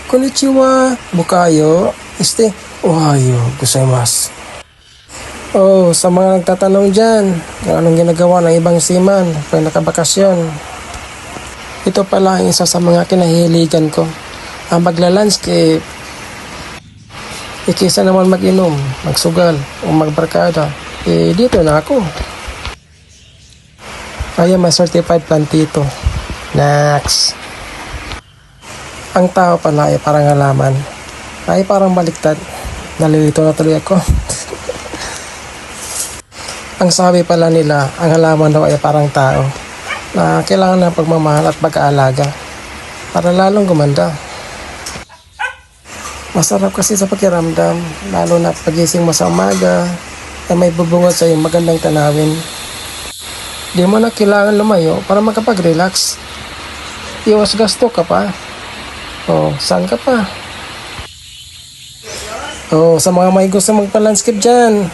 Konnichiwa, bukayo, ohayo gozaimasu. Oh, sa mga nagtatanong dyan, kung anong ginagawa ng ibang seaman pag nakabakasyon. Ito pala ang isa sa mga kinahiligan ko. Ang magla-landscape. Kaysa naman mag-inom, magsugal, o magbarkada, dito na ako. I am a certified plantito. Next. Ang tao pala ay parang halaman. Ay parang baliktad. Nalilito na tuloy ako. Ang sabi pala nila, ang halaman daw ay parang tao na kailangan ng pagmamahal at pag-aalaga para lalong gumanda. Masarap kasi sa pakiramdam, lalo na pagising mo sa umaga ay may bubungot sa iyong magandang tanawin. Di mo na kailangan lumayo para makapag-relax. Iwas gasto ka pa. O, saan ka pa? O, sa mga may gusto magpa-landscape dyan,